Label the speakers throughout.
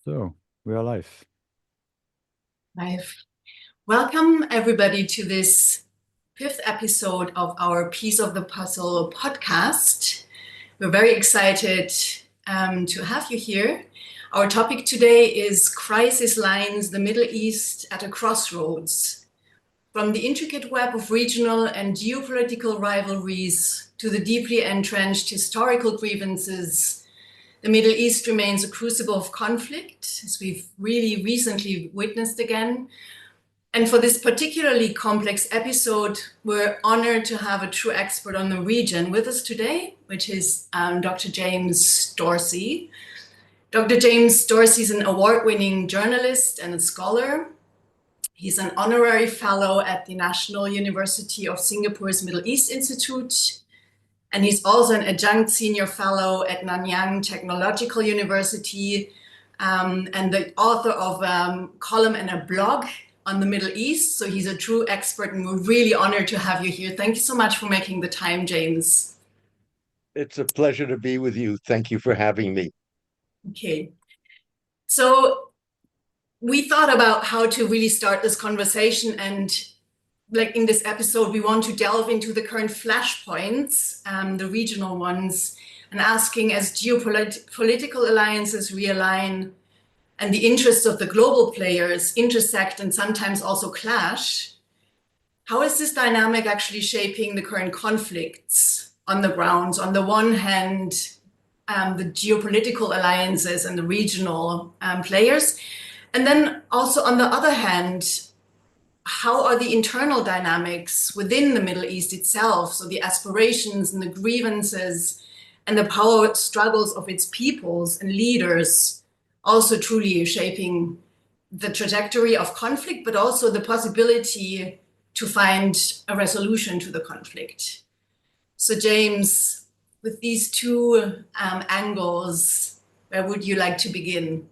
Speaker 1: So we are live.
Speaker 2: Live. Welcome, everybody, to this fifth episode of our Piece of the Puzzle podcast. We're very excited to have you here. Our topic today is Crisis Lines, the Middle East at a Crossroads. From the intricate web of regional and geopolitical rivalries to the deeply entrenched historical grievances, the Middle East remains a crucible of conflict, as we've really recently witnessed again. And for this particularly complex episode, we're honored to have a true expert on the region with us today, which is Dr. James Dorsey. Dr. James Dorsey is an award-winning journalist and a scholar. He's an honorary fellow at the National University of Singapore's Middle East Institute. And he's also an adjunct senior fellow at Nanyang Technological University, and the author of a column and a blog on the Middle East. So he's a true expert, and we're really honored to have you here. Thank you so much for making the time, James.
Speaker 3: It's a pleasure to be with you. Thank you for having me.
Speaker 2: Okay. So we thought about how to really start this conversation, and like in this episode, we want to delve into the current flashpoints, the regional ones, and asking as geopolitical alliances realign and the interests of the global players intersect and sometimes also clash, how is this dynamic actually shaping the current conflicts on the ground? On the one hand, the geopolitical alliances and the regional players, and then also on the other hand, how are the internal dynamics within the Middle East itself, so the aspirations and the grievances and the power struggles of its peoples and leaders, also truly shaping the trajectory of conflict, but also the possibility to find a resolution to the conflict. So James, with these two angles, where would you like to begin?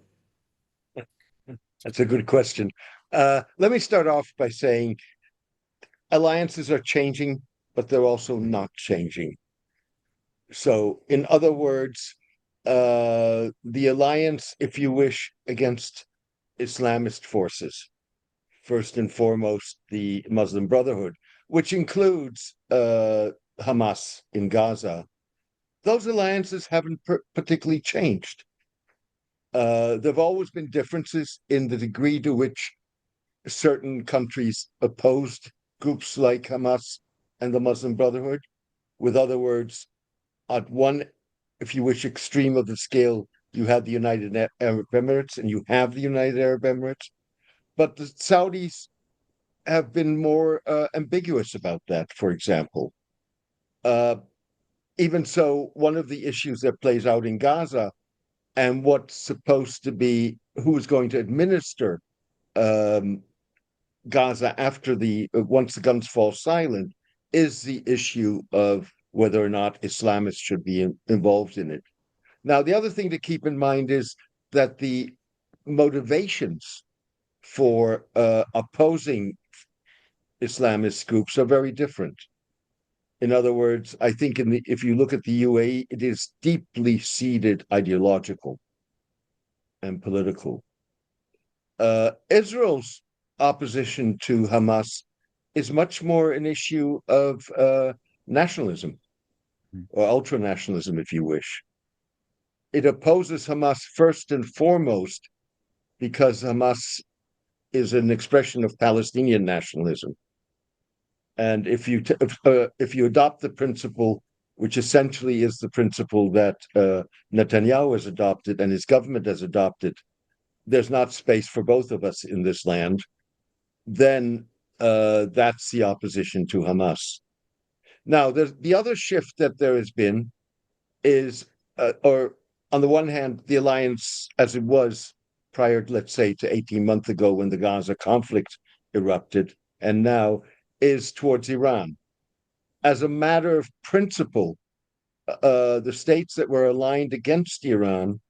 Speaker 3: That's a good question. Let me start off by saying alliances are changing, but they're also not changing. So, in other words, the alliance, if you wish, against Islamist forces, first and foremost, the Muslim Brotherhood, which includes Hamas in Gaza, those alliances haven't particularly changed. There've always been differences in the degree to which certain countries opposed groups like Hamas and the Muslim Brotherhood. With other words, at one, if you wish, extreme of the scale, you have the United Arab Emirates, and you have the United Arab Emirates. But the Saudis have been more ambiguous about that, for example. Even so, one of the issues that plays out in Gaza and what's supposed to be who's going to administer Gaza after once the guns fall silent is the issue of whether or not Islamists should be involved in it. Now, the other thing to keep in mind is that the motivations for opposing Islamist groups are very different. In other words, I think if you look at the UAE, it is deeply seated ideological and political. Israel's opposition to Hamas is much more an issue of nationalism or ultra-nationalism, if you wish. It opposes Hamas first and foremost because Hamas is an expression of Palestinian nationalism. And if you adopt the principle, which essentially is the principle that Netanyahu has adopted and his government has adopted, there's not space for both of us in this land, then that's the opposition to Hamas. Now, the other shift that there has been is, or on the one hand, the alliance as it was prior, let's say, to 18 months ago when the Gaza conflict erupted, and now is towards Iran. As a matter of principle, the states that were aligned against Iran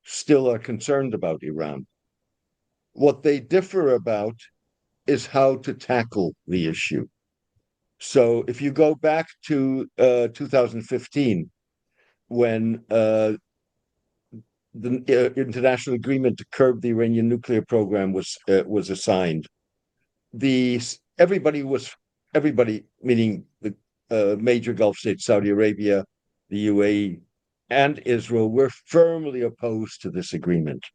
Speaker 3: still are concerned about Iran. What they differ about is how to tackle the issue. So if you go back to 2015, when the international agreement to curb the Iranian nuclear program was assigned. The everybody, meaning the major Gulf states, Saudi Arabia, the UAE, and Israel, were firmly opposed to this agreement.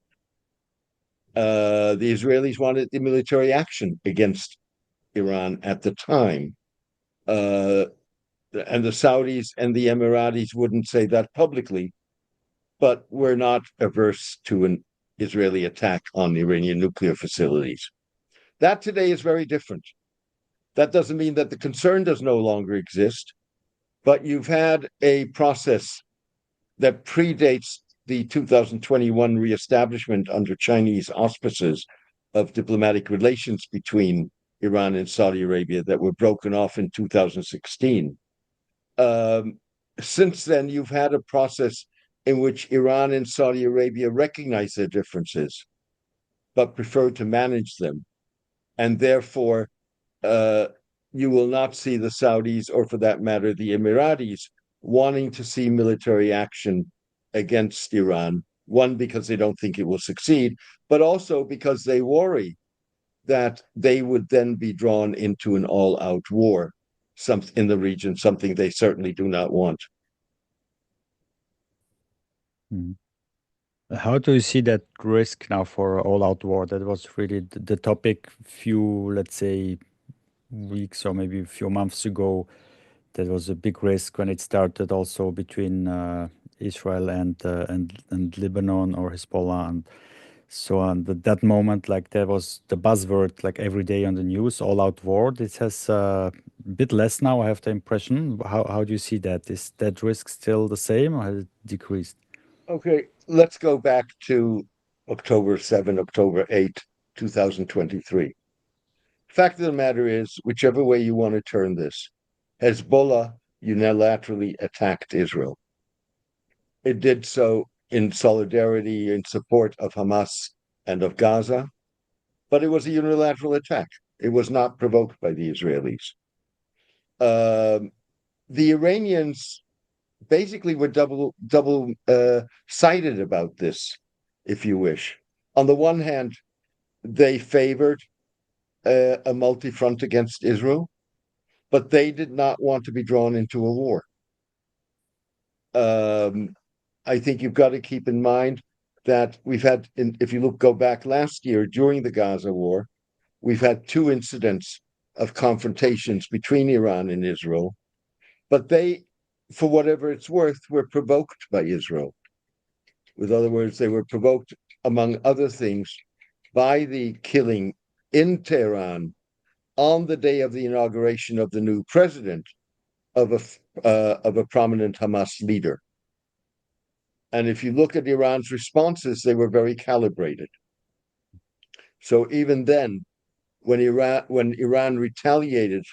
Speaker 3: The Israelis wanted the military action against Iran at the time. And the Saudis and the Emiratis wouldn't say that publicly, but were not averse to an Israeli attack on Iranian nuclear facilities. That today is very different. That doesn't mean that the concern does no longer exist, but you've had a process that predates the 2021 reestablishment under Chinese auspices of diplomatic relations between Iran and Saudi Arabia that were broken off in 2016. Since then, you've had a process in which Iran and Saudi Arabia recognize their differences, but prefer to manage them. And therefore, you will not see the Saudis, or for that matter, the Emiratis, wanting to see military action against Iran. One, because they don't think it will succeed, but also because they worry that they would then be drawn into an all-out war in the region, something they certainly do not want.
Speaker 1: Mhm. How do you see that risk now for all-out war? That was really the topic few, let's say, weeks or maybe a few months ago. That was a big risk when it started also between Israel and Lebanon or Hezbollah and so on. At that moment, like there was the buzzword like every day on the news, all-out war. This has a bit less now, I have the impression. How do you see that? Is that risk still the same or has it decreased?
Speaker 3: Okay, let's go back to October 7, October 8, 2023. Fact of the matter is, whichever way you want to turn this, Hezbollah unilaterally attacked Israel. It did so in solidarity, in support of Hamas and of Gaza, but it was a unilateral attack. It was not provoked by the Israelis. The Iranians basically were double sided about this, if you wish. On the one hand, they favored a multi-front against Israel, but they did not want to be drawn into a war. I think you've got to keep in mind that we've had, if you go back last year during the Gaza war, we've had two incidents of confrontations between Iran and Israel, but they, for whatever it's worth, were provoked by Israel. In other words, they were provoked, among other things, by the killing in Tehran on the day of the inauguration of the new president of a prominent Hamas leader. And if you look at Iran's responses, they were very calibrated. So even then, when Iran retaliated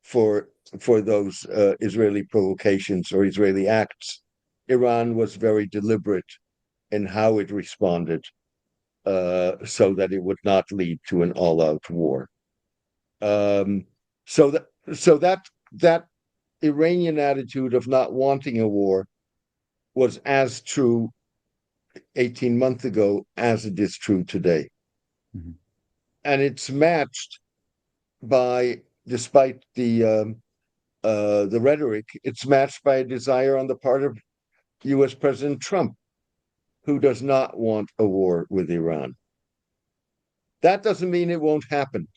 Speaker 3: for those Israeli provocations or Israeli acts, Iran was very deliberate in how it responded, so that it would not lead to an all-out war. So that Iranian attitude of not wanting a war was as true 18 months ago as it is true today.
Speaker 1: Mhm.
Speaker 3: And it's matched by, despite the rhetoric, it's matched by a desire on the part of US President Trump, who does not want a war with Iran. That doesn't mean it won't happen.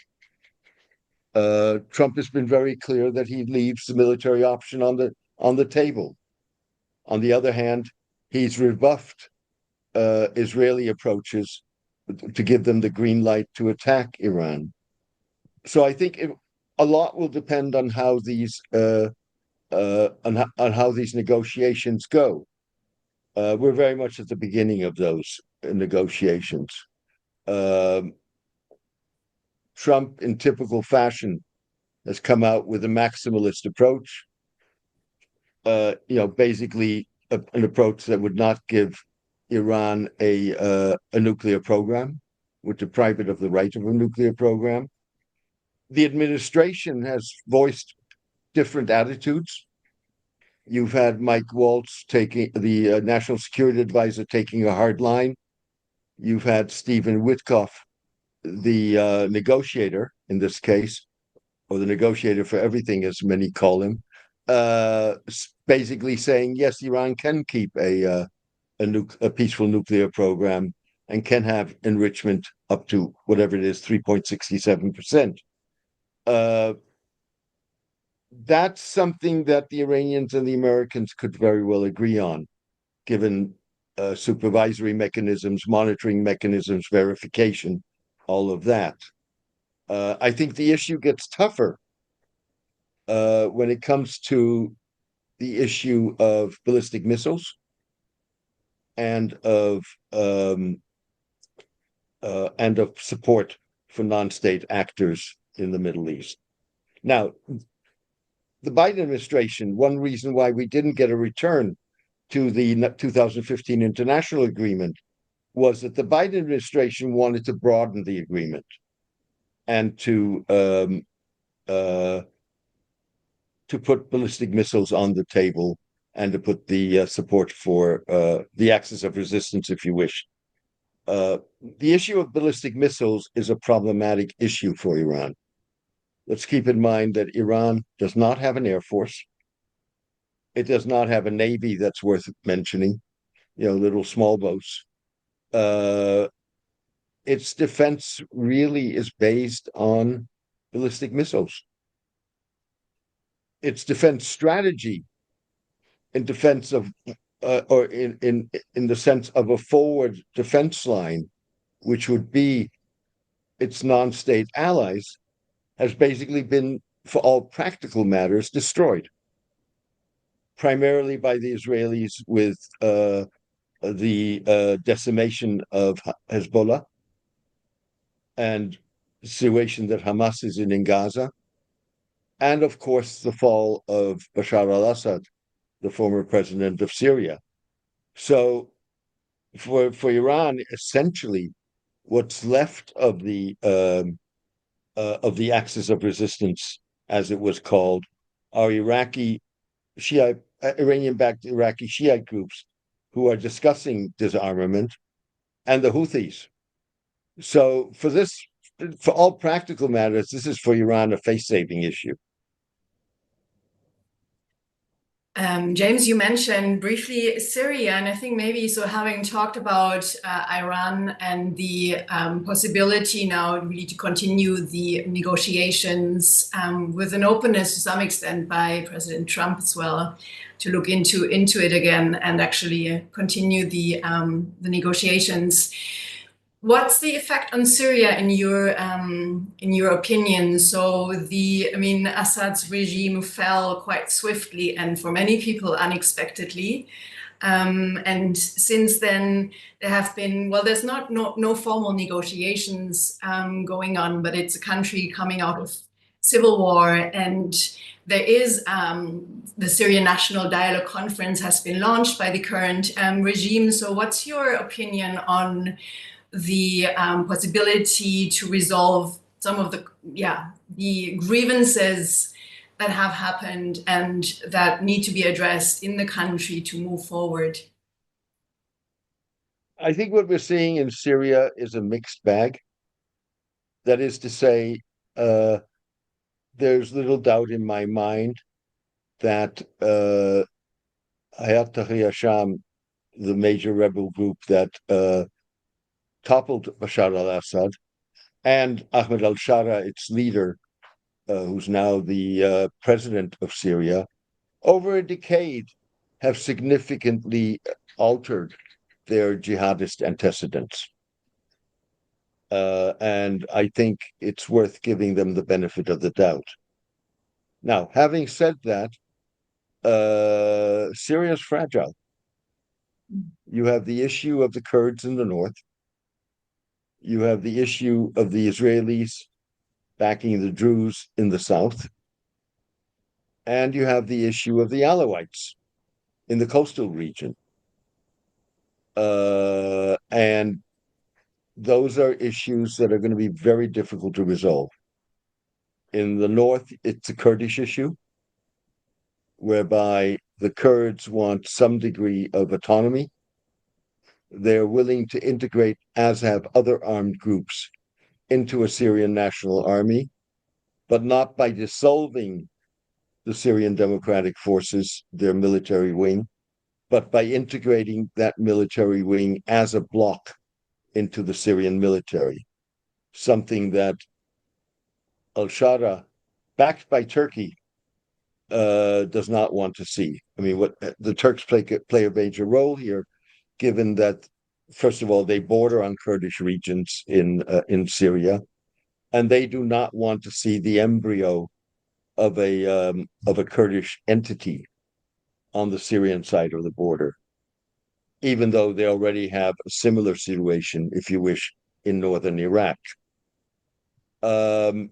Speaker 3: Trump has been very clear that he leaves the military option on the table. On the other hand, he's rebuffed Israeli approaches to give them the green light to attack Iran. So I think a lot will depend on how these on how these negotiations go. We're very much at the beginning of those negotiations. Trump, in typical fashion, has come out with a maximalist approach. Basically an approach that would not give Iran a nuclear program, would deprive it of the right of a nuclear program. The administration has voiced different attitudes. You've had Mike Waltz taking the national security advisor taking a hard line. You've had Stephen Witkoff, the negotiator in this case, or the negotiator for everything, as many call him, basically saying yes, Iran can keep a peaceful nuclear program and can have enrichment up to whatever it is, 3.67%. That's something that the Iranians and the Americans could very well agree on, given supervisory mechanisms, monitoring mechanisms, verification, all of that. I think the issue gets tougher when it comes to the issue of ballistic missiles and of support for non-state actors in the Middle East. Now, the Biden administration, one reason why we didn't get a return to the 2015 international agreement was that the Biden administration wanted to broaden the agreement and to put ballistic missiles on the table and to put the support for the axis of resistance, if you wish. The issue of ballistic missiles is a problematic issue for Iran. Let's keep in mind that Iran does not have an air force. It does not have a navy that's worth mentioning, little small boats. Its defense really is based on ballistic missiles. Its defense strategy in defense of, or in the sense of a forward defense line, which would be its non-state allies, has basically been, for all practical matters, destroyed, primarily by the Israelis with the decimation of Hezbollah and the situation that Hamas is in Gaza, and of course the fall of Bashar al-Assad, the former president of Syria. So for Iran, essentially, what's left of the axis of resistance, as it was called, are Iranian-backed Iraqi Shiite groups who are discussing disarmament, and the Houthis. So for all practical matters, this is for Iran a face-saving issue.
Speaker 2: James, you mentioned briefly Syria, and I think maybe so having talked about Iran and the possibility now really to continue the negotiations with an openness to some extent by President Trump as well, to look into it again and actually continue the negotiations. What's the effect on Syria in your opinion? So Assad's regime fell quite swiftly and for many people unexpectedly. And since then, there have been, there's no formal negotiations going on, but it's a country coming out of civil war, and there is the Syrian National Dialogue Conference has been launched by the current regime. So what's your opinion on the possibility to resolve some of the grievances that have happened and that need to be addressed in the country to move forward?
Speaker 3: I think what we're seeing in Syria is a mixed bag. That is to say, there's little doubt in my mind that Hayat Tahrir Sham, the major rebel group that toppled Bashar al-Assad, and Ahmed al-Shara, its leader, who's now the president of Syria, over a decade have significantly altered their jihadist antecedents. And I think it's worth giving them the benefit of the doubt. Now, having said that, Syria is fragile. You have the issue of the Kurds in the north. You have the issue of the Israelis backing the Druze in the south. And you have the issue of the Alawites in the coastal region. And those are issues that are going to be very difficult to resolve. In the north, it's a Kurdish issue, whereby the Kurds want some degree of autonomy. They're willing to integrate, as have other armed groups, into a Syrian national army, but not by dissolving the Syrian Democratic Forces, their military wing, but by integrating that military wing as a bloc into the Syrian military, something that al-Shara, backed by Turkey, does not want to see. I mean, what the Turks play a major role here, given that, first of all, they border on Kurdish regions in Syria, and they do not want to see the embryo of a Kurdish entity on the Syrian side of the border, even though they already have a similar situation, if you wish, in northern Iraq. The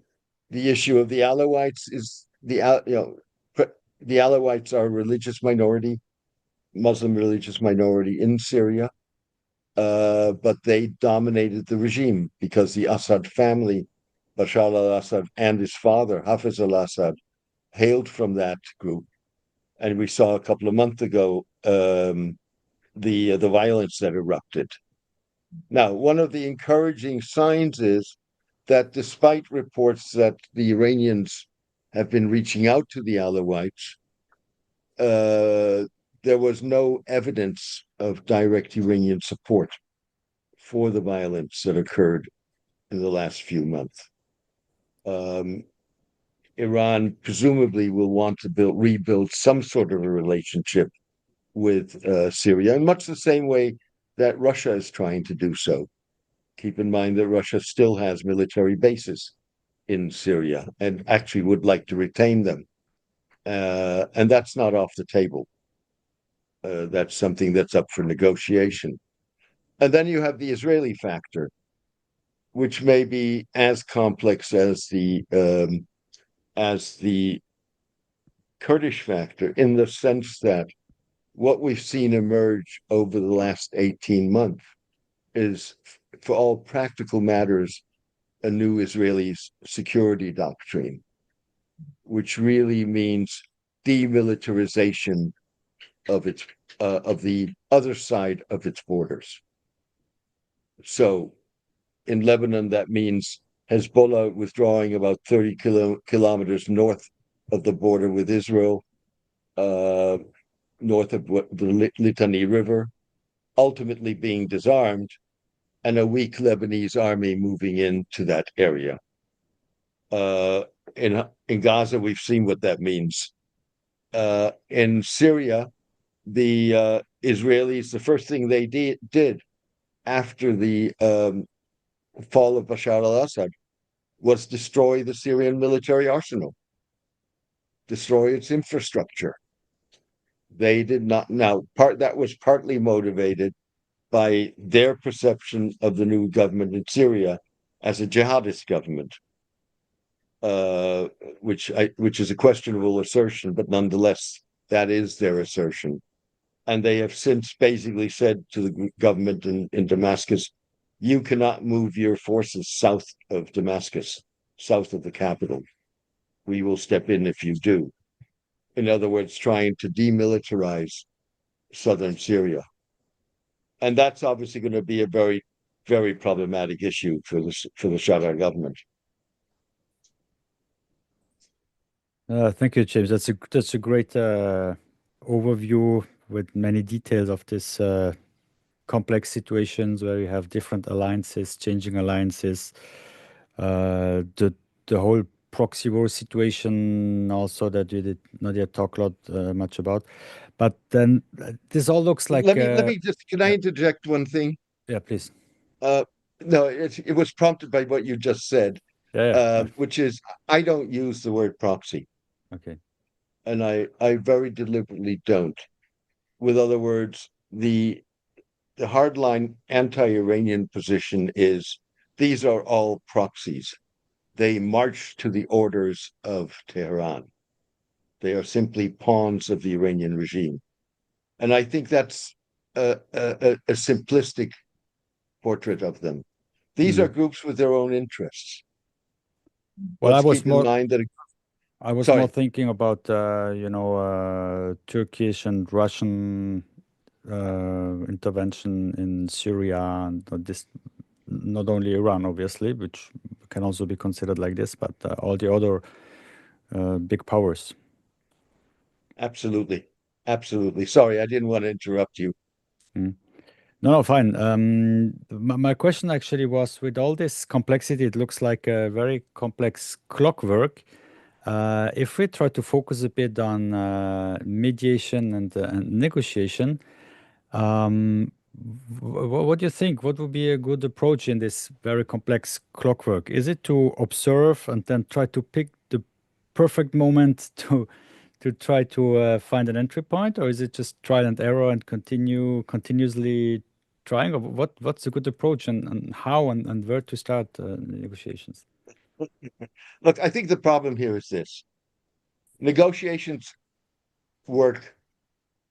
Speaker 3: issue of the Alawites is the Alawites are a religious minority, Muslim religious minority in Syria, but they dominated the regime because the Assad family, Bashar al-Assad and his father, Hafiz al-Assad, hailed from that group. And we saw a couple of months ago the violence that erupted. Now, one of the encouraging signs is that despite reports that the Iranians have been reaching out to the Alawites, there was no evidence of direct Iranian support for the violence that occurred in the last few months. Iran presumably will want to rebuild some sort of a relationship with Syria, in much the same way that Russia is trying to do so. Keep in mind that Russia still has military bases in Syria and actually would like to retain them. And that's not off the table. That's something that's up for negotiation. And then you have the Israeli factor, which may be as complex as the Kurdish factor, in the sense that what we've seen emerge over the last 18 months is, for all practical matters, a new Israeli security doctrine, which really means demilitarization of the other side of its borders. So in Lebanon, that means Hezbollah withdrawing about 30 kilometers north of the border with Israel, north of the Litani River, ultimately being disarmed, and a weak Lebanese army moving into that area. In Gaza, we've seen what that means. In Syria, the Israelis, the first thing they did after the fall of Bashar al-Assad was destroy the Syrian military arsenal, destroy its infrastructure. They did not. Now, that was partly motivated by their perception of the new government in Syria as a jihadist government, which is a questionable assertion, but nonetheless, that is their assertion. And they have since basically said to the government in Damascus, you cannot move your forces south of Damascus, south of the capital. We will step in if you do. In other words, trying to demilitarize southern Syria. And that's obviously going to be a very, very problematic issue for the Shara government.
Speaker 1: Thank you, James. That's a great overview with many details of this complex situations where you have different alliances, changing alliances, the whole proxy war situation also that we did not yet talk a lot much about. But then this all looks like.
Speaker 3: Let me just, can I interject one thing?
Speaker 1: Yeah, please.
Speaker 3: No, it was prompted by what you just said,
Speaker 1: Yeah.
Speaker 3: which is, I don't use the word proxy.
Speaker 1: Okay.
Speaker 3: And I very deliberately don't. With other words, the hardline anti-Iranian position is these are all proxies. They march to the orders of Tehran. They are simply pawns of the Iranian regime. And I think that's a simplistic portrait of them. These are groups with their own interests.
Speaker 1: Well,
Speaker 3: Let's keep in mind that
Speaker 1: I was more
Speaker 3: Sorry,
Speaker 1: thinking about, Turkish and Russian intervention in Syria and this, not only Iran, obviously, which can also be considered like this, but all the other big powers.
Speaker 3: absolutely, absolutely. Sorry, I didn't want to interrupt you.
Speaker 1: Mm. No, no, fine. My question actually was, with all this complexity, it looks like a very complex clockwork. If we try to focus a bit on mediation and negotiation, um, what do you think? What would be a good approach in this very complex clockwork? Is it to observe and then try to pick the perfect moment to try to find an entry point, or is it just trial and error and continuously trying? Or what's a good approach, and how and where to start negotiations?
Speaker 3: Look, I think the problem here is this: negotiations work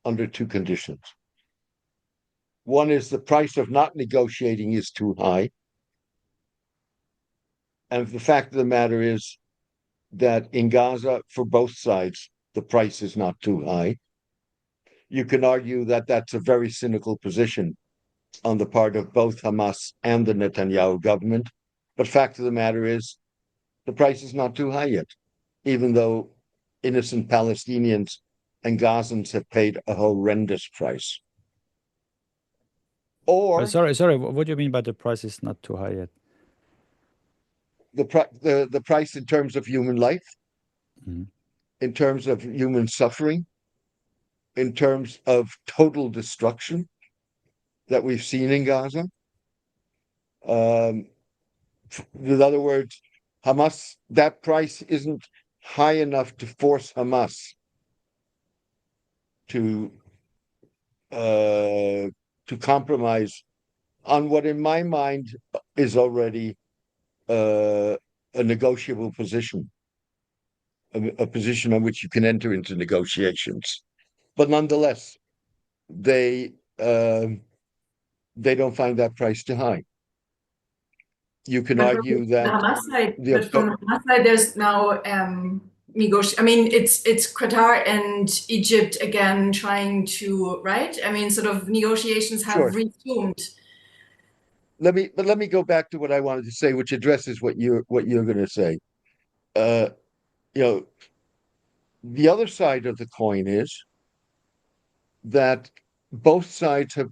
Speaker 3: under two conditions. One is the price of not negotiating is too high. And the fact of the matter is that in Gaza, for both sides, the price is not too high. You can argue that that's a very cynical position on the part of both Hamas and the Netanyahu government. But fact of the matter is, the price is not too high yet, even though innocent Palestinians and Gazans have paid a horrendous price. Or
Speaker 1: Sorry, what do you mean by the price is not too high yet?
Speaker 3: the price in terms of human life,
Speaker 1: Mhm.
Speaker 3: in terms of human suffering, in terms of total destruction that we've seen in Gaza. Um, in other words, Hamas, that price isn't high enough to force Hamas to uh, to compromise on what, in my mind, is already uh, a negotiable position, a position on which you can enter into negotiations. But nonetheless, they they don't find that price too high. You can
Speaker 2: But from
Speaker 3: argue
Speaker 2: the
Speaker 3: that
Speaker 2: Hamas side,
Speaker 3: the
Speaker 2: but from the Hamas side, there's now I mean, it's Qatar and Egypt again trying to, right? I mean, sort of negotiations have
Speaker 3: sure.
Speaker 2: resumed.
Speaker 3: Let me go back to what I wanted to say, which addresses what you're going to say. Uh, you know, the other side of the coin is that both sides have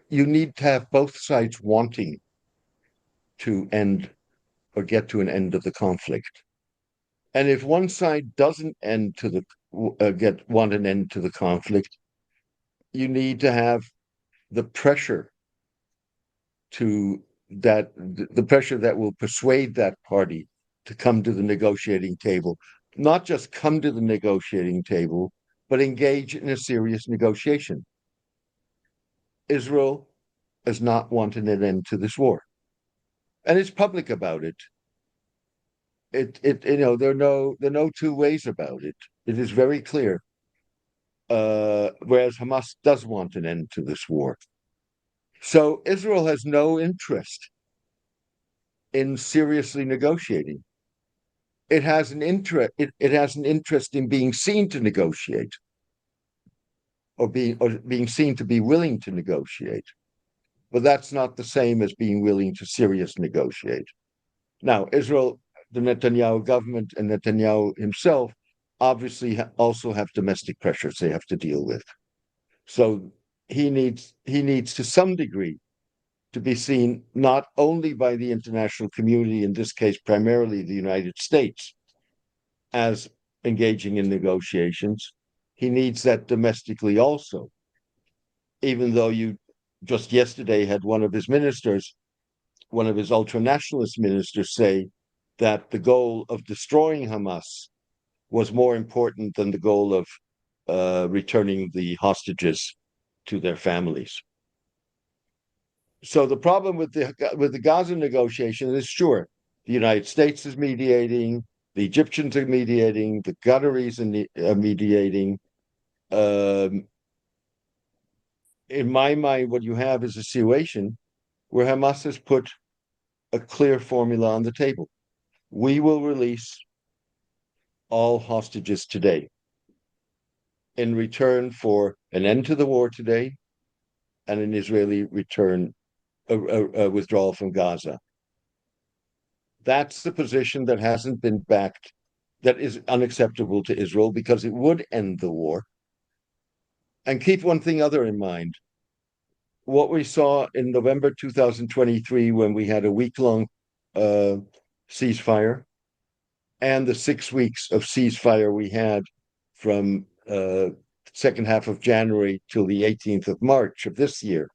Speaker 3: you need to have both sides wanting to end or get to an end of the conflict. And if one side doesn't end to the get want an end to the conflict, you need to have the pressure to the pressure that will persuade that party to come to the negotiating table, not just come to the negotiating table, but engage in a serious negotiation. Israel has not wanted an end to this war, and it's public about it. There are no two ways about it. It is very clear. Whereas Hamas does want an end to this war. So Israel has no interest in seriously negotiating. It has an interest in being seen to negotiate, or being seen to be willing to negotiate. But that's not the same as being willing to serious negotiate. Now, Israel, the Netanyahu government and Netanyahu himself obviously also have domestic pressures they have to deal with. So he needs to some degree to be seen not only by the international community, in this case primarily the United States, as engaging in negotiations. He needs that domestically also, even though you just yesterday had one of his ministers, one of his ultra-nationalist ministers, say that the goal of destroying Hamas was more important than the goal of returning the hostages to their families. So the problem with the Gaza negotiation is, sure, the United States is mediating, the Egyptians are mediating, the Qataris are mediating. Um, in my mind, what you have is a situation where Hamas has put a clear formula on the table. We will release all hostages today in return for an end to the war today and an Israeli return, a withdrawal from Gaza. That's the position that hasn't been backed, that is unacceptable to Israel because it would end the war. And keep one thing other in mind. What we saw in November 2023 when we had a week-long ceasefire and the 6 weeks of ceasefire we had from second half of January till the 18th of March of this year.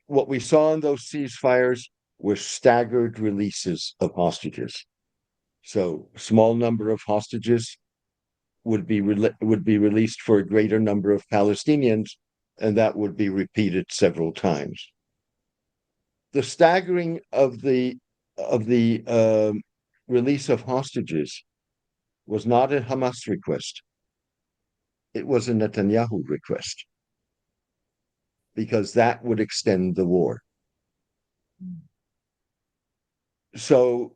Speaker 3: What we saw in those ceasefires were staggered releases of hostages. So small number of hostages would be released for a greater number of Palestinians, and that would be repeated several times. The staggering of the release of hostages was not a Hamas request. It was a Netanyahu request because that would extend the war. So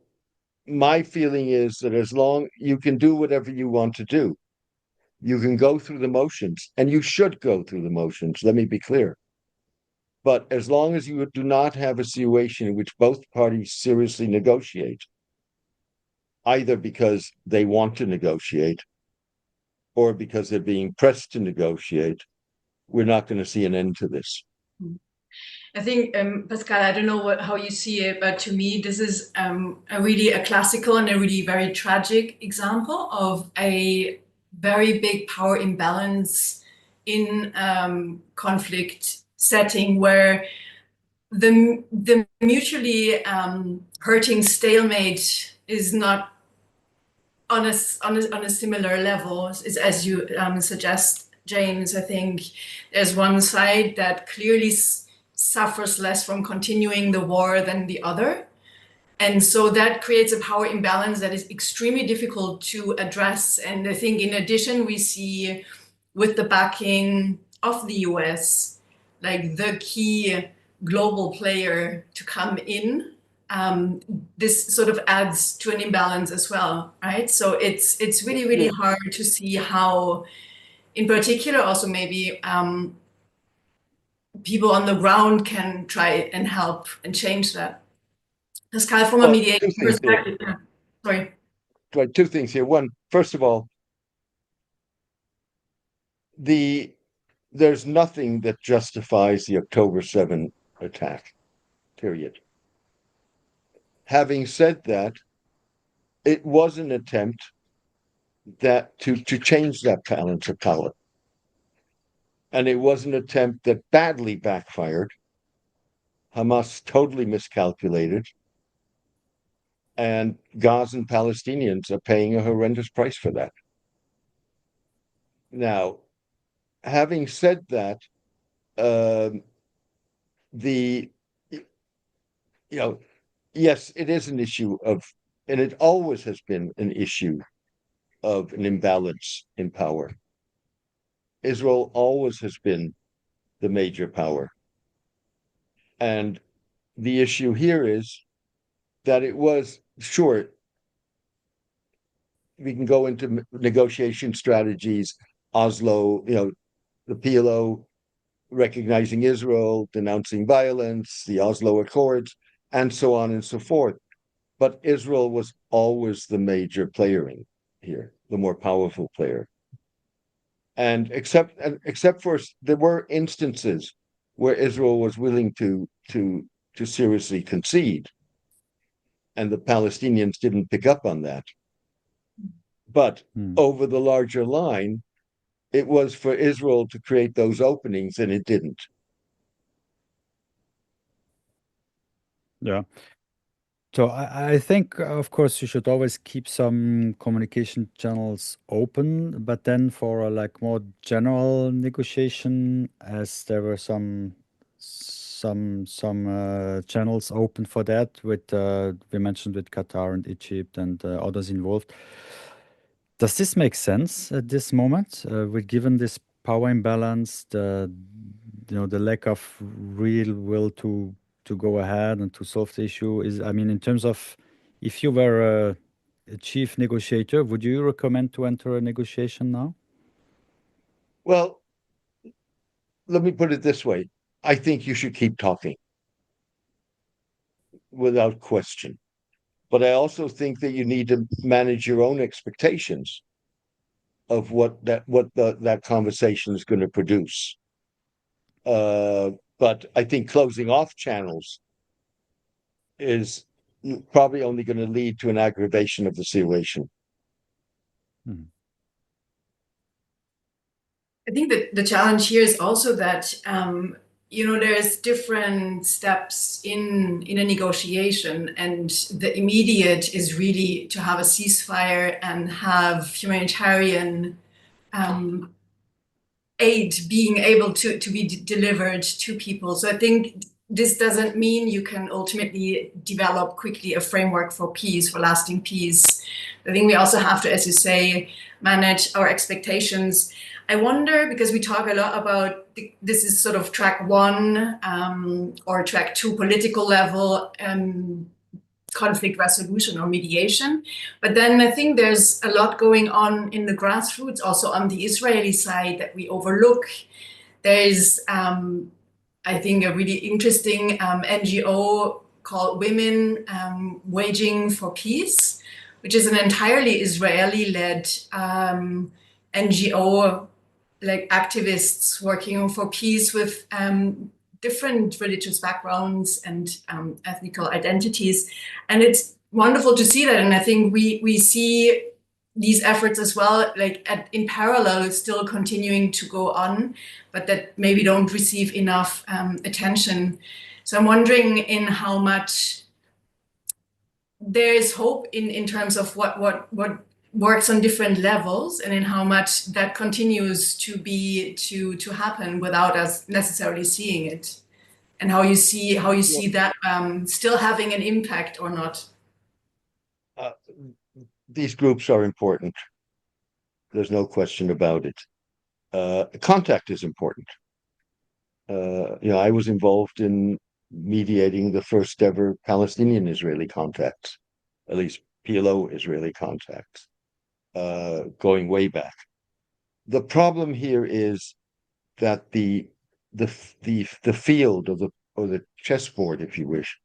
Speaker 3: my feeling is that as long you can do whatever you want to do, you can go through the motions, and you should go through the motions, let me be clear. But as long as you do not have a situation in which both parties seriously negotiate, either because they want to negotiate or because they're being pressed to negotiate, we're not going to see an end to this.
Speaker 2: I think, Pascal, I don't know how you see it, but to me, this is a really a classical and a really very tragic example of a very big power imbalance in conflict setting where the mutually hurting stalemate is not on a similar level, as you suggest, James. I think there's one side that clearly suffers less from continuing the war than the other. And so that creates a power imbalance that is extremely difficult to address. And I think in addition, we see with the backing of the US, like the key global player to come in, this sort of adds to an imbalance as well, right? So it's really, really hard to see how, in particular, also maybe people on the ground can try and help and change that. Pascal, from a mediation perspective, sorry.
Speaker 3: Right, two things here. One, first of all, there's nothing that justifies the October 7 attack, period. Having said that, it was an attempt that to change that balance of power. And it was an attempt that badly backfired. Hamas totally miscalculated. And Gazan Palestinians are paying a horrendous price for that. Now, having said that, yes, it is an issue of, and it always has been an issue of an imbalance in power. Israel always has been the major power. And the issue here is that it was, sure, we can go into negotiation strategies, Oslo, the PLO recognizing Israel, denouncing violence, the Oslo Accords, and so on and so forth. But Israel was always the major player in here, the more powerful player. And except for there were instances where Israel was willing to seriously concede, and the Palestinians didn't pick up on that. But over the larger line, it was for Israel to create those openings, and it didn't.
Speaker 1: Yeah. So I think, of course, you should always keep some communication channels open, but then for a like more general negotiation, as there were some channels open for that with we mentioned with Qatar and Egypt and others involved. Does this make sense at this moment, with given this power imbalance, the lack of real will to go ahead and to solve the issue? Is, I mean, in terms of if you were a chief negotiator. Would you recommend to enter a negotiation now?
Speaker 3: Well, let me put it this way. I think you should keep talking without question. But I also think that you need to manage your own expectations of that conversation is going to produce. But I think closing off channels is probably only going to lead to an aggravation of the situation.
Speaker 2: I think that the challenge here is also that there's different steps in a negotiation, and the immediate is really to have a ceasefire and have humanitarian aid being able to be delivered to people. So I think this doesn't mean you can ultimately develop quickly a framework for peace, for lasting peace. I think we also have to, as you say, manage our expectations. I wonder, because we talk a lot about this is sort of track one or track two political level conflict resolution or mediation. But then I think there's a lot going on in the grassroots, also on the Israeli side, that we overlook. There's, I think, a really interesting NGO called Women Waging for Peace, which is an entirely Israeli-led NGO, like activists working for peace with different religious backgrounds and ethnical identities. And it's wonderful to see that. And I think we see these efforts as well, like in parallel, still continuing to go on, but that maybe don't receive enough attention. So I'm wondering in how much there is hope in terms of what works on different levels, and in how much that continues to happen without us necessarily seeing it, and how you see that still having an impact or not.
Speaker 3: These groups are important. There's no question about it. Contact is important. I was involved in mediating the first ever Palestinian-Israeli contacts, at least PLO-Israeli contacts, going way back. The problem here is that the field or the chessboard, if you wish,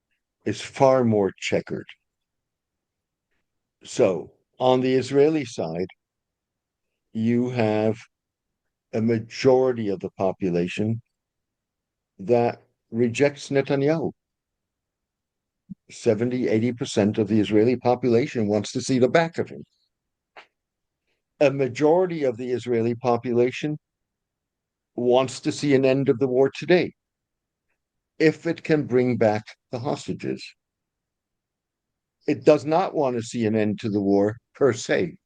Speaker 3: is far more checkered. So on the Israeli side, you have a majority of the population that rejects Netanyahu. 70-80% of the Israeli population wants to see the back of him. A majority of the Israeli population wants to see an end of the war today, if it can bring back the hostages. It does not want to see an end to the war per se.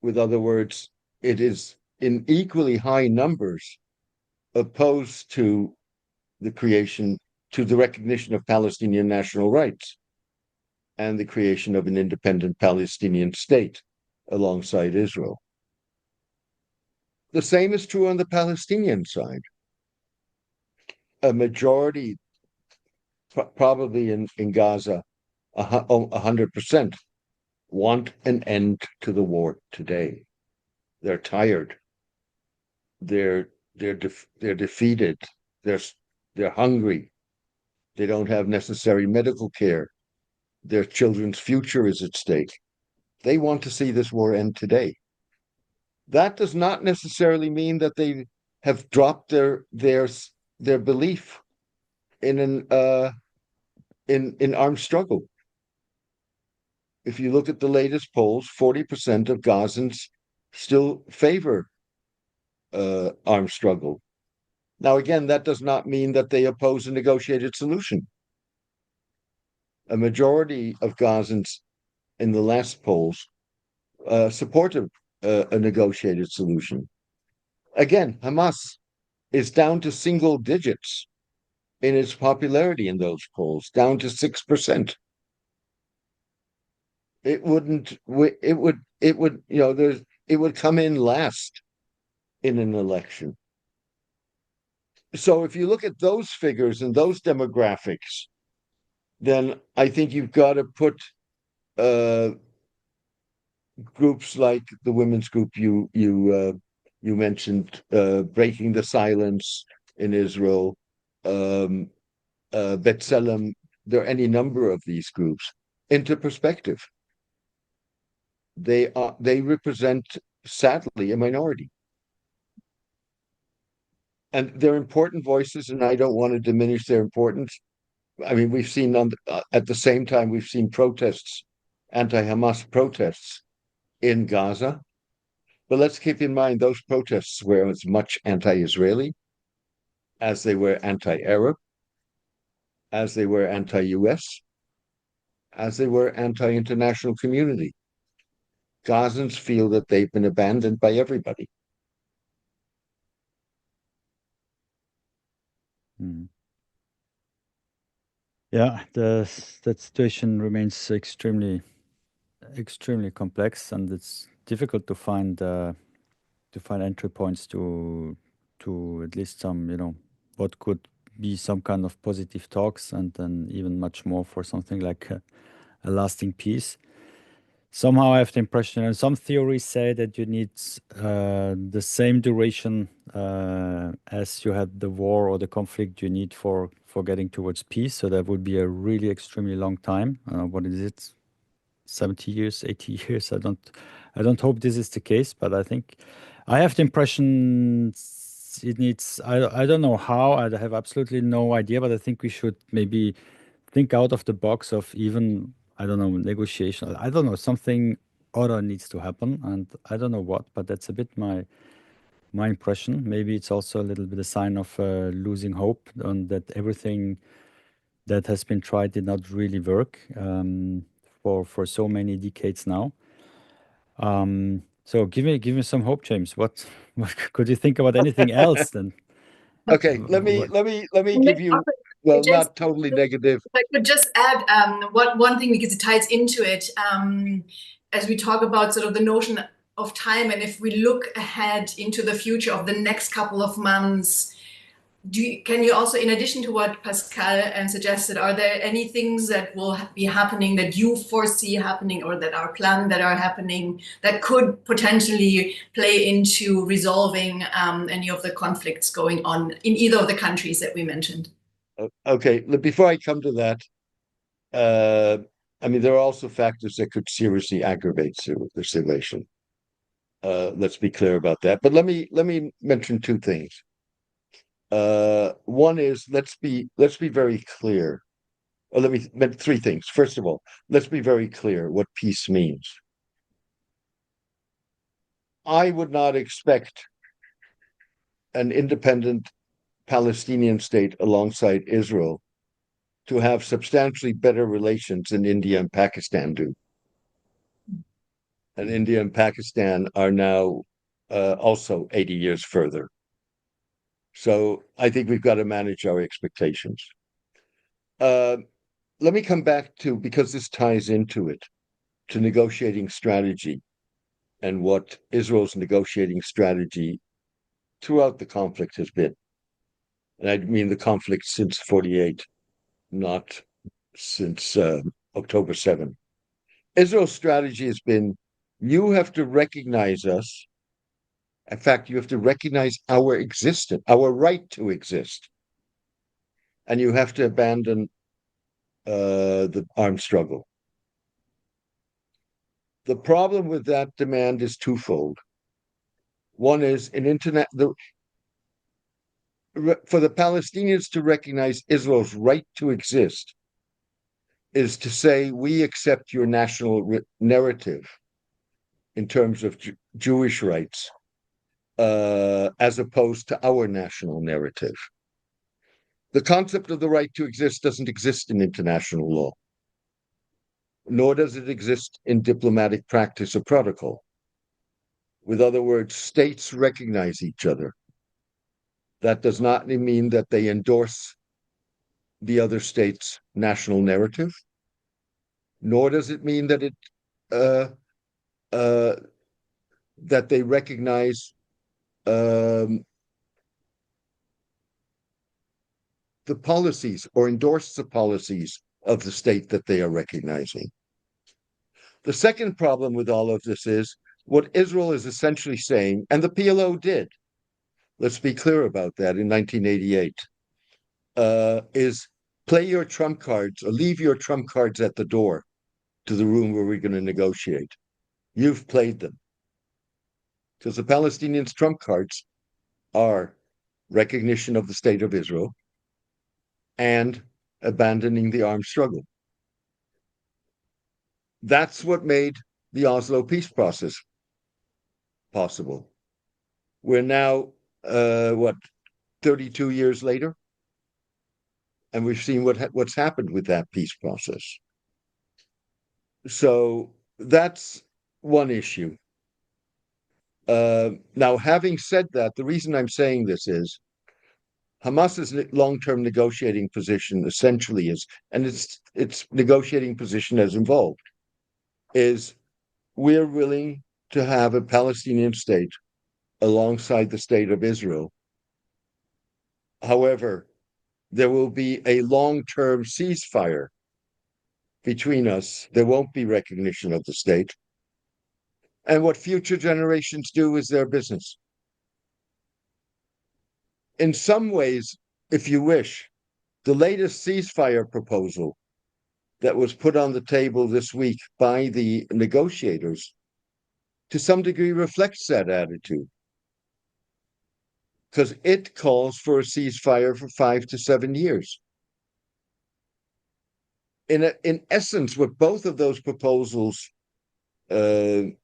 Speaker 3: With other words, it is in equally high numbers opposed to the recognition of Palestinian national rights and the creation of an independent Palestinian state alongside Israel. The same is true on the Palestinian side. A majority, probably in Gaza, 100%, want an end to the war today. They're tired. They're defeated. They're hungry. They don't have necessary medical care. Their children's future is at stake. They want to see this war end today. That does not necessarily mean that they have dropped their belief in armed struggle. If you look at the latest polls, 40% of Gazans still favor armed struggle. Now, again, that does not mean that they oppose a negotiated solution. A majority of Gazans in the last polls supported a negotiated solution. Again, Hamas is down to single digits in its popularity in those polls, down to 6%. It would come in last in an election. So if you look at those figures and those demographics, then I think you've got to put uh, groups like the women's group you mentioned, breaking the silence in Israel, um, B'Tselem. There are any number of these groups. Into perspective, they represent, sadly, a minority, and they're important voices. And I don't want to diminish their importance. I mean, we've seen at the same time we've seen protests, anti-Hamas protests in Gaza. But let's keep in mind those protests were as much anti-Israeli as they were anti-Arab, as they were anti-US, as they were anti-international community. Gazans feel that they've been abandoned by everybody.
Speaker 1: Mm. Yeah, that situation remains extremely complex, and it's difficult to find entry points to at least some, what could be some kind of positive talks, and then even much more for something like a lasting peace. Somehow I have the impression, and some theories say that you need the same duration as you had the war or the conflict you need for getting towards peace. So that would be a really extremely long time. What is it? 70 years, 80 years. I don't hope this is the case, but I think I have the impression it needs, I don't know how, I have absolutely no idea, but I think we should maybe think out of the box of even, I don't know, negotiation. I don't know, something other needs to happen, and I don't know what, but that's a bit my impression. Maybe it's also a little bit a sign of losing hope on that everything that has been tried did not really work for so many decades now. So give me some hope, James. What could you think about anything else then?
Speaker 3: Okay,
Speaker 1: What?
Speaker 3: let me give you, well,
Speaker 2: James,
Speaker 3: not totally negative.
Speaker 2: if I could just add one thing because it ties into it. As we talk about sort of the notion of time, and if we look ahead into the future of the next couple of months, can you also, in addition to what Pascal suggested, are there any things that will be happening that you foresee happening or that are planned that are happening that could potentially play into resolving any of the conflicts going on in either of the countries that we mentioned?
Speaker 3: Okay, before I come to that, uh, I mean, there are also factors that could seriously aggravate the situation. Let's be clear about that. But let me mention two things. One is let's be very clear. Or let me mention three things. First of all, let's be very clear what peace means. I would not expect an independent Palestinian state alongside Israel to have substantially better relations than India and Pakistan do. And India and Pakistan are now also 80 years further. So I think we've got to manage our expectations. Uh, Let me come back to, because this ties into it, to negotiating strategy and what Israel's negotiating strategy throughout the conflict has been. And I mean the conflict since 48, not since October 7. Israel's strategy has been, you have to recognize us. In fact, you have to recognize our existence, our right to exist. And you have to abandon the armed struggle. The problem with that demand is twofold. One is for the Palestinians to recognize Israel's right to exist is to say, we accept your national narrative in terms of Jewish rights, as opposed to our national narrative. The concept of the right to exist doesn't exist in international law, nor does it exist in diplomatic practice or protocol. With other words, states recognize each other. That does not mean that they endorse the other state's national narrative, nor does it mean that uh, uh, that they recognize um, the policies or endorse the policies of the state that they are recognizing. The second problem with all of this is what Israel is essentially saying, and the PLO did, let's be clear about that in 1988, is play your trump cards or leave your trump cards at the door to the room where we're going to negotiate. You've played them. Because the Palestinians' trump cards are recognition of the state of Israel and abandoning the armed struggle. That's what made the Oslo peace process possible. We're now, 32 years later, and we've seen what's happened with that peace process. So that's one issue. Now, having said that, the reason I'm saying this is Hamas's long-term negotiating position essentially is, and its negotiating position has involved, is we're willing to have a Palestinian state alongside the state of Israel. However, there will be a long-term ceasefire between us. There won't be recognition of the state. And what future generations do is their business. In some ways, if you wish, the latest ceasefire proposal that was put on the table this week by the negotiators to some degree reflects that attitude, because it calls for a ceasefire for 5 to 7 years. In essence, what both of those proposals include,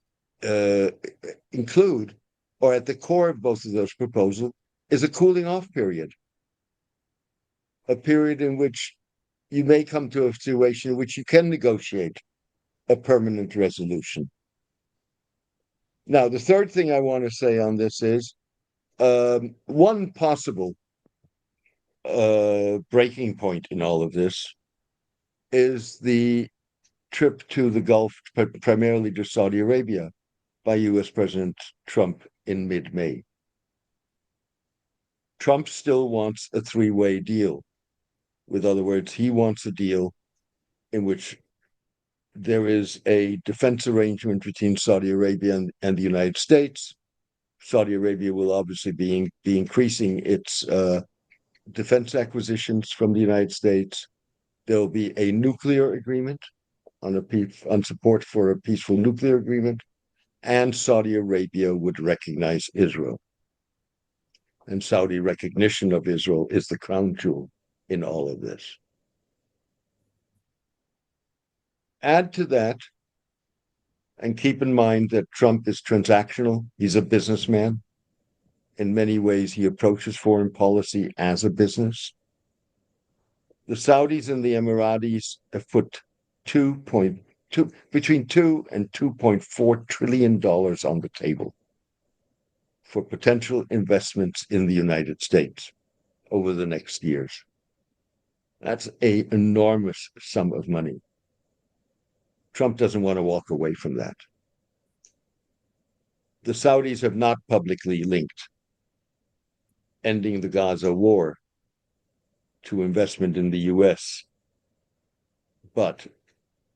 Speaker 3: or at the core of both of those proposals, is a cooling off period, a period in which you may come to a situation in which you can negotiate a permanent resolution. Now, the third thing I want to say on this is one possible breaking point in all of this is the trip to the Gulf, primarily to Saudi Arabia, by US President Trump in mid-May. Trump still wants a three-way deal. With other words, he wants a deal in which there is a defense arrangement between Saudi Arabia and the United States. Saudi Arabia will obviously be increasing its defense acquisitions from the United States. There'll be a nuclear agreement on support for a peaceful nuclear agreement, and Saudi Arabia would recognize Israel. And Saudi recognition of Israel is the crown jewel in all of this. Add to that, and keep in mind that Trump is transactional. He's a businessman. In many ways, he approaches foreign policy as a business. The Saudis and the Emiratis have put between $2 and $2.4 trillion on the table for potential investments in the United States over the next years. That's an enormous sum of money. Trump doesn't want to walk away from that. The Saudis have not publicly linked ending the Gaza war to investment in the US. But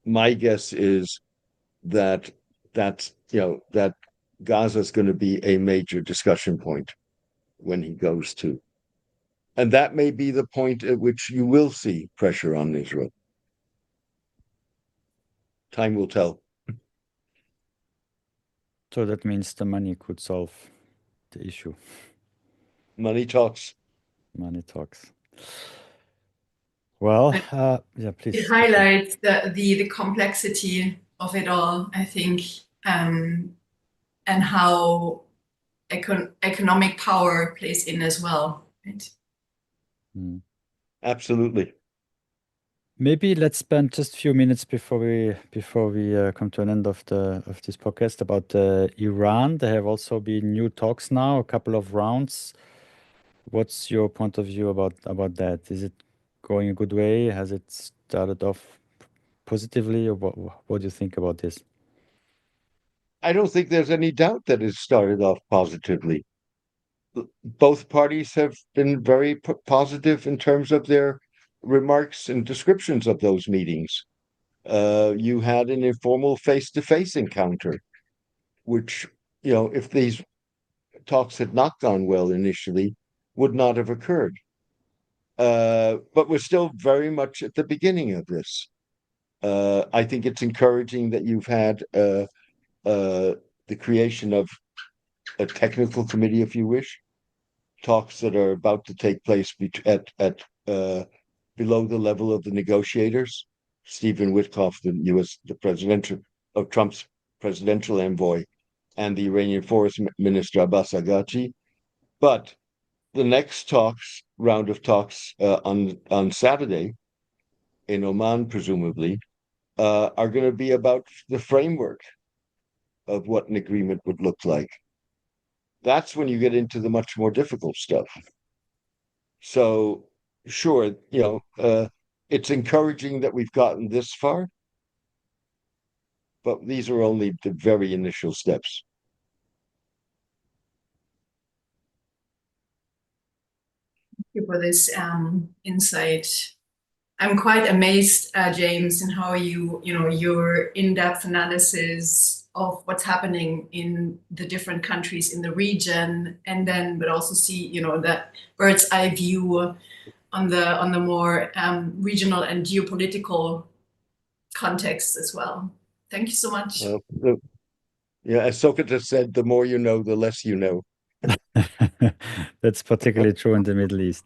Speaker 3: my guess is that Gaza is going to be a major discussion point when he goes to. And that may be the point at which you will see pressure on Israel. Time will tell.
Speaker 1: So that means the money could solve the issue.
Speaker 3: Money talks.
Speaker 1: Money talks. Well, yeah, please.
Speaker 2: It highlights the complexity of it all, I think, and how economic power plays in as well. Right?
Speaker 3: Absolutely.
Speaker 1: Maybe let's spend just a few minutes before we come to an end of this podcast about Iran. There have also been new talks now, a couple of rounds. What's your point of view about that? Is it going a good way? Has it started off positively, or what do you think about this?
Speaker 3: I don't think there's any doubt that it started off positively. Both parties have been very positive in terms of their remarks and descriptions of those meetings. You had an informal face-to-face encounter, which, if these talks had not gone well initially, would not have occurred. But we're still very much at the beginning of this. I think it's encouraging that you've had the creation of a technical committee, if you wish, talks that are about to take place at below the level of the negotiators. Stephen Witkoff, the Trump's presidential envoy, and the Iranian Foreign Minister Abbas Araghchi. But the next round of talks on Saturday in Oman, presumably, are going to be about the framework of what an agreement would look like. That's when you get into the much more difficult stuff. So, sure, it's encouraging that we've gotten this far, but these are only the very initial steps.
Speaker 2: Thank you for this insight. I'm quite amazed, James, in how your in-depth analysis of what's happening in the different countries in the region, but also see, that bird's eye view on the more regional and geopolitical context as well. Thank you so much.
Speaker 3: Yeah, as Socrates said, the more you know, the less you know.
Speaker 1: That's particularly true in the Middle East.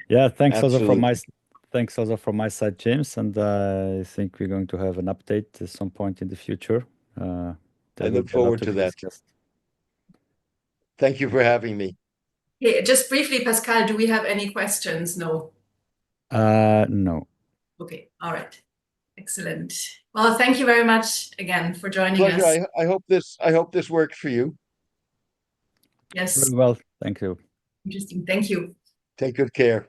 Speaker 1: Yeah, thanks also from my
Speaker 3: Absolutely.
Speaker 1: thanks also from my side, James. And I think we're going to have an update at some point in the future.
Speaker 3: I
Speaker 1: There will
Speaker 3: look
Speaker 1: be a lot
Speaker 3: forward
Speaker 1: to
Speaker 3: to
Speaker 1: be
Speaker 3: that.
Speaker 1: discussed.
Speaker 3: Thank you for having me.
Speaker 2: Hey, just briefly, Pascal, do we have any questions? No.
Speaker 1: No.
Speaker 2: Okay. All right. Excellent. Well, thank you very much again for joining
Speaker 3: Pleasure.
Speaker 2: us.
Speaker 3: I hope this worked for you.
Speaker 2: Yes.
Speaker 1: Very well. Thank you.
Speaker 2: Interesting. Thank you.
Speaker 3: Take good care.